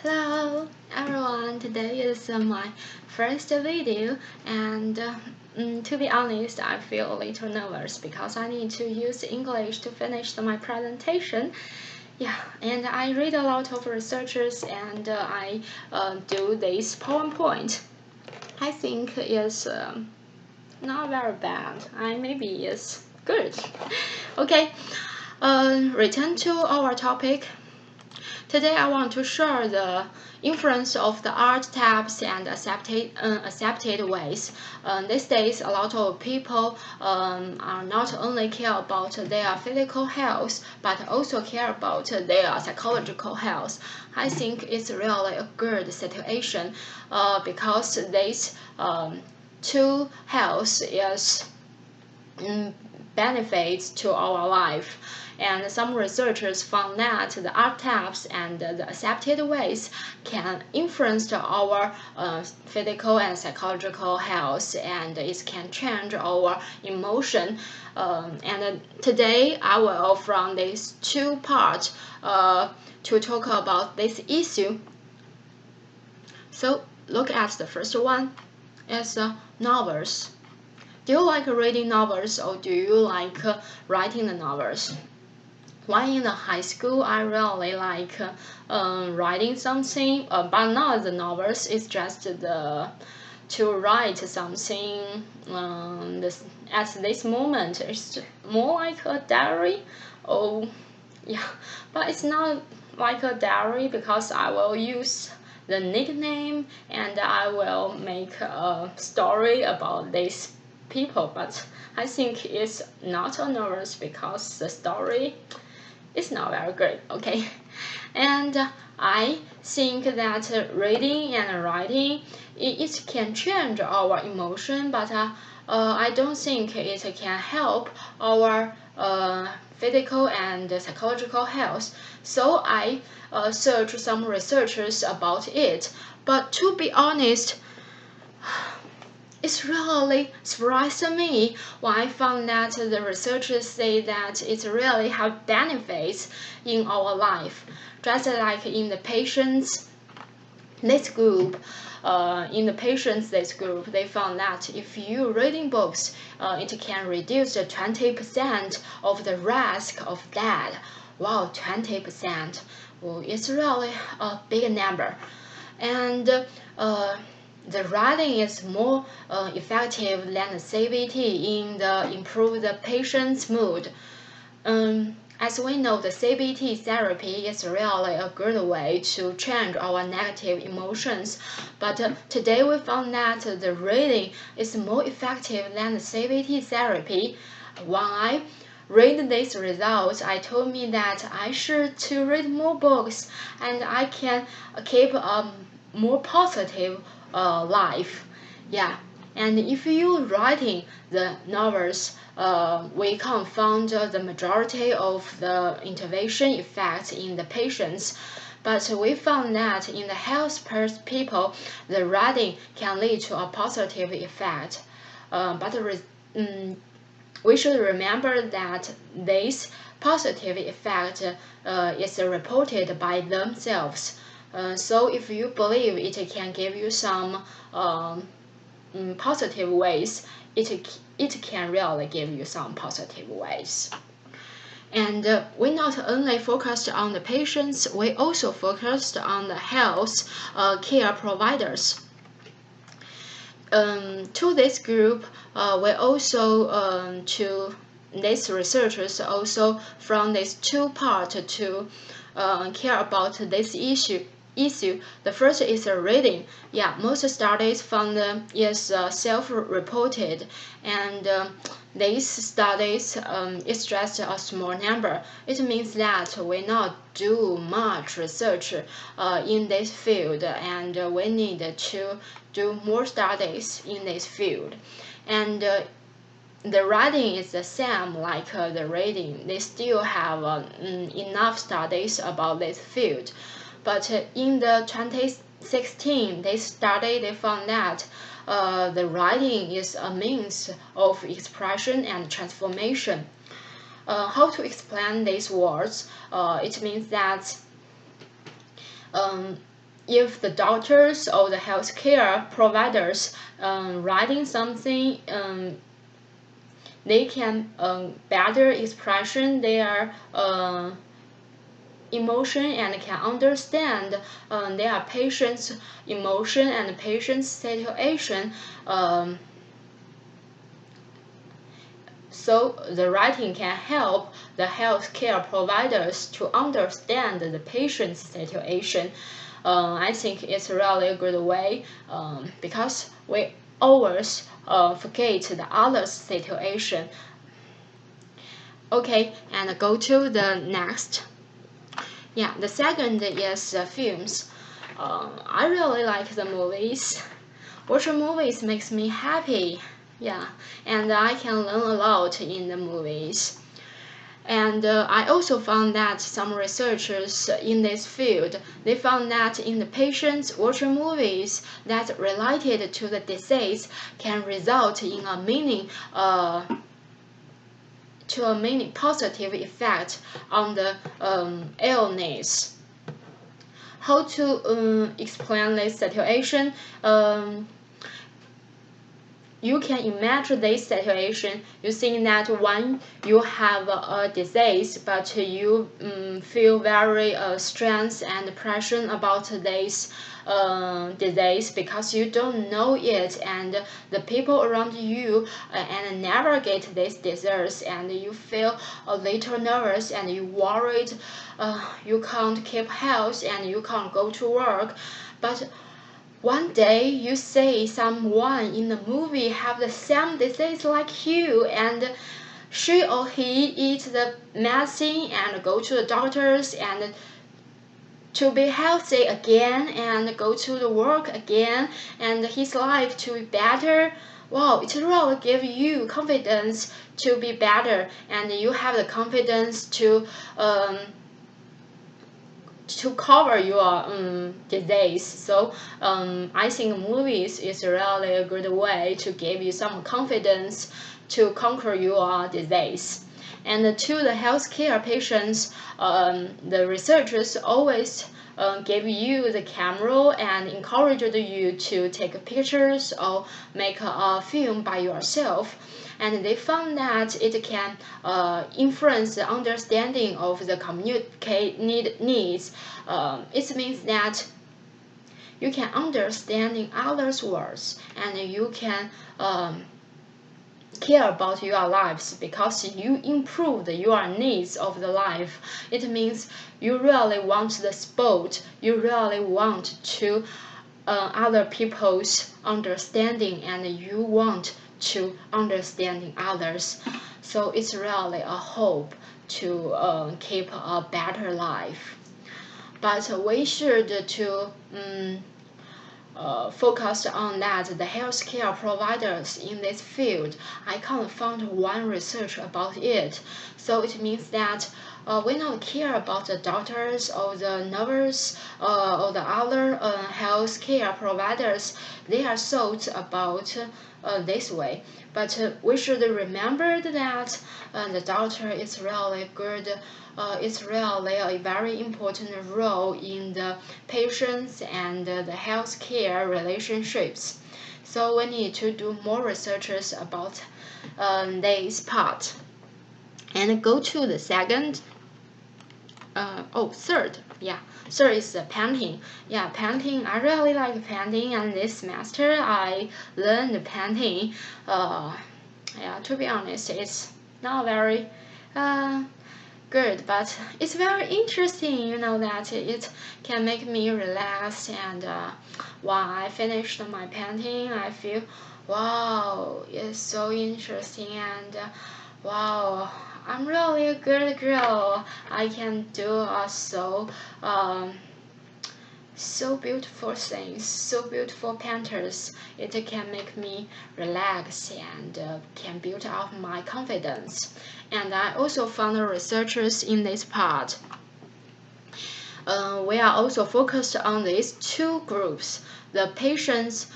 Hello everyone, today is my first video and to be honest, I feel a little nervous because I need to use English to finish my presentation. Yeah, and I read a lot of researchers and I do this PowerPoint. I think it's not very bad. Maybe it's good. Okay, return to our topic. Today I want to share the influence of the art types and accepted ways. These days, a lot of people are not only care about their physical health, but also care about their psychological health. I think it's really a good situation because this two health is benefits to our life. And some researchers found that the art types and the accepted ways can influence our physical and psychological health, and it can change our emotion. And today I will from these two parts to talk about this issue. So look at the first one. It's novels. Do you like reading novels or do you like writing the novels? When in the high school, I really like writing something, but not the novels. It's just to write something. At this moment, it's more like a diary. Oh, yeah, but it's not like a diary because I will use the nickname and I will make a story about this people, but I think it's not a novels because the story is not very good, okay? And I think that reading and writing, it can change our emotion, but I don't think it can help our physical and psychological health. So I search some researchers about it. But to be honest, it's really surprised me when I found that the researchers say that it really have benefits in our life, just like in the patients this group. They found that if you reading books, it can reduce the 20% of the risk of death. Wow, 20%. Well, it's really a big number. And the writing is more effective than the CBT in the improve the patient's mood. As we know, the CBT therapy is really a good way to change our negative emotions. But today we found that the reading is more effective than the CBT therapy. When I read these results, I told me that I should to read more books and I can keep a more positive life. Yeah, and if you writing the novels, we can find the majority of the intervention effects in the patients. But we found that in the health people, the writing can lead to a positive effect. We should remember that this positive effect is reported by themselves. So if you believe it can give you some positive ways, it can really give you some positive ways. And we not only focused on the patients, we also focused on the health care providers. To this group, we also to these researchers also from these two parts to care about this issue. The first is reading. Yeah, most studies found is self-reported, and these studies is just a small number. It means that we not do much research in this field, and we need to do more studies in this field. And the writing is the same like the reading. They still have enough studies about this field. But in the 2016, they found that the writing is a means of expression and transformation. How to explain these words? It means that if the doctors or the healthcare providers writing something, they can better expression their emotion and can understand their patient's emotion and patient's situation. So the writing can help the healthcare providers to understand the patient's situation. I think it's really a good way because we always forget the other's situation. Okay, and go to the next. Yeah, the second is films. I really like the movies. Watching movies makes me happy. Yeah, and I can learn a lot in the movies. And I also found that some researchers in this field, they found that in the patients watching movies that related to the disease can result in a meaning positive effect on the illness. How to explain this situation? You can imagine this situation. You think that when you have a disease, but you feel very stressed and pressure about this disease because you don't know it, and the people around you and never get this disease, and you feel a little nervous and you worried. You can't keep health and you can't go to work, but one day you see someone in the movie have the same disease like you, and she or he eat the medicine and go to the doctors and to be healthy again and go to the work again and his life to be better. Wow, it really gives you confidence to be better, and you have the confidence to cover your disease. So I think movies is really a good way to give you some confidence to conquer your disease. And to the healthcare patients, the researchers always give you the camera and encouraged you to take pictures or make a film by yourself. And they found that it can influence the understanding of the communicate needs. It means that you can understand in others' words, and you can care about your lives because you improved your needs of the life. It means you really want the sport, you really want to other people's understanding, and you want to understanding others. So it's really a hope to keep a better life. But we should to focus on that the healthcare providers in this field. I can't find one research about it. So it means that we don't care about the doctors or the nurses or the other healthcare providers. They are thought about this way. But we should remember that the doctor is really good. It's really a very important role in the patients and the healthcare relationships. So we need to do more researches about this part. And go to the second. Third. Yeah, third is painting. Yeah, painting. I really like painting, and this semester I learned painting. Yeah, to be honest, it's not very good, but it's very interesting. You know that it can make me relax, and while I finished my painting, I feel, wow, it's so interesting, and wow, I'm really a good girl. I can do so beautiful things, so beautiful painters. It can make me relax and can build up my confidence. And I also found researchers in this part. We are also focused on these two groups: the patients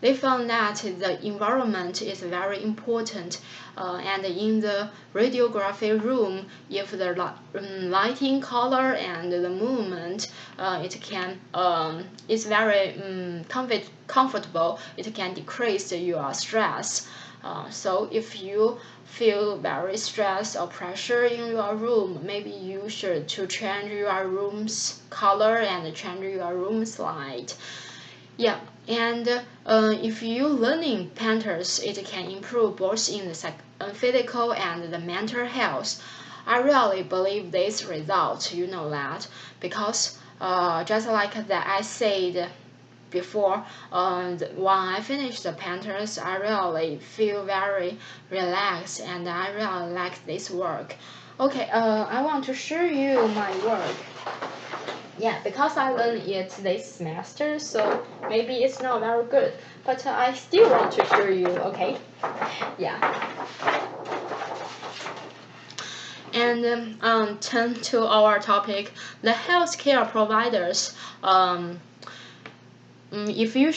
they found that the environment is very important, and in the radiography room, if the lighting, color, and the movement, it's very comfortable. It can decrease your stress. So if you feel very stressed or pressure in your room, maybe you should to change your room's color and change your room's light. Yeah, and if you learning painters, it can improve both in the physical and the mental health. I really believe this result, you know that, because just like that I said before, when I finish the painters, I really feel very relaxed and I really like this work. Okay, I want to show you my work. Yeah, because I learned it this semester, so maybe it's not very good, but I still want to show you, okay? Yeah. And turn to our topic, the healthcare providers. If you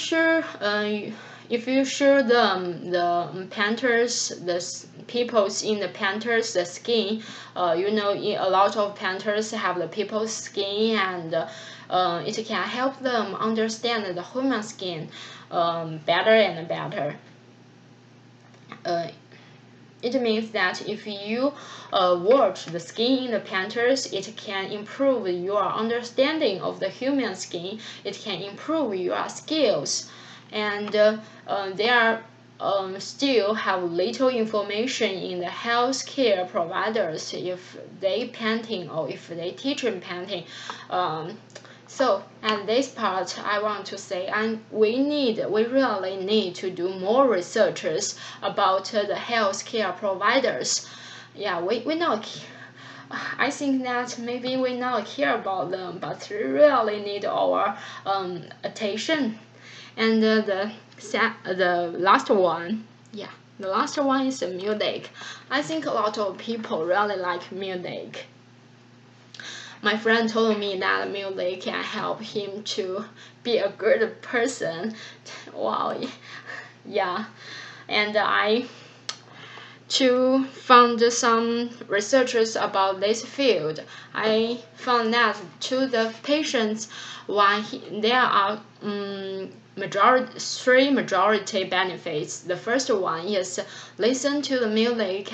show them the painters, the peoples in the painters, the skin, you know, a lot of painters have the people's skin, and it can help them understand the human skin better and better. It means that if you watch the skin in the painters, it can improve your understanding of the human skin. It can improve your skills, and they are still have little information in the healthcare providers if they painting or if they teaching painting. So at this part, I want to say, we really need to do more researches about the healthcare providers. Yeah, we not. I think that maybe we not care about them, but we really need our attention. And the last one, yeah, the last one is music. I think a lot of people really like music. My friend told me that music can help him to be a good person. Wow, yeah, and I to found some researchers about this field. I found that to the patients, there are three majority benefits. The first one is listen to the music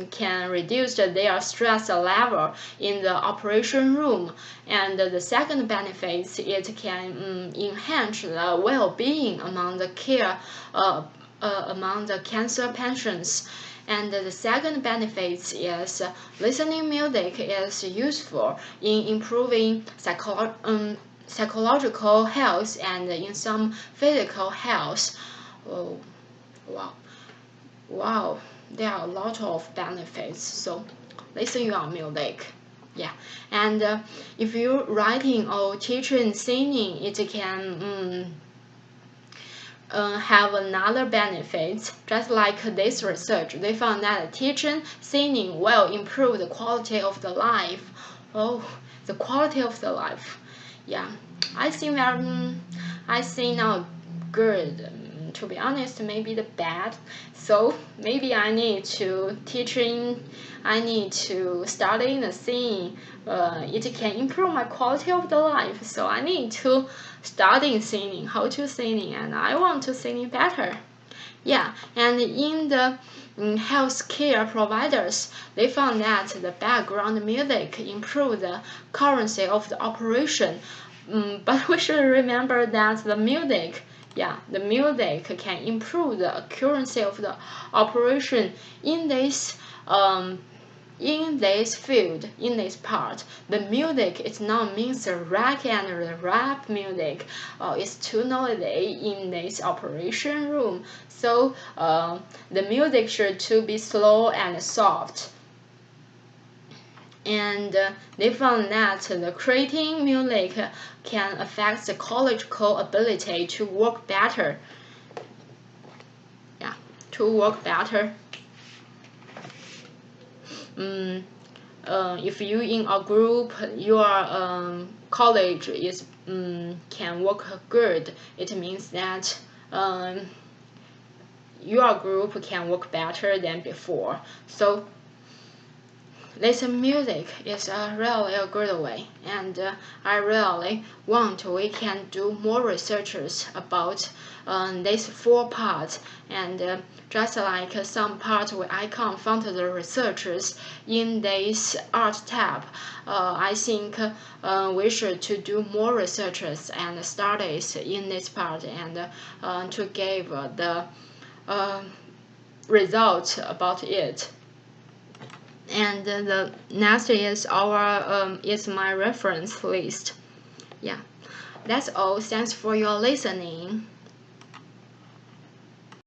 can reduce their stress level in the operation room, and the second benefit, it can enhance the well-being among the cancer patients. And the second benefit is listening music is useful in improving psychological health and in some physical health. Oh, wow, there are a lot of benefits. So listen your music. Yeah, and if you're writing or teaching singing, it can have another benefit. Just like this research, they found that teaching singing will improve the quality of the life. Oh, the quality of the life. Yeah, I think that I think now good. To be honest, maybe the bad. So maybe I need to teaching. I need to study the singing. It can improve my quality of the life. So I need to study singing, how to singing, and I want to sing better. Yeah, and in the healthcare providers, they found that the background music improved the accuracy of the operation. But we should remember that the music can improve the accuracy of the operation in this field, in this part. The music is not means the rock and the rap music. It's too noisy in this operation room. So the music should to be slow and soft. And they found that the creating music can affect the psychological ability to work better. Yeah, to work better. If you in a group, you are college is can work good, it means that your group can work better than before. So listen music is really a good way, and I really want we can do more researches about these 4 parts, and just like some parts where I can't find the researchers in this art tab, I think we should to do more researches and studies in this part, and to give the results about it. And the next is our is my reference list. Yeah, that's all. Thanks for your listening.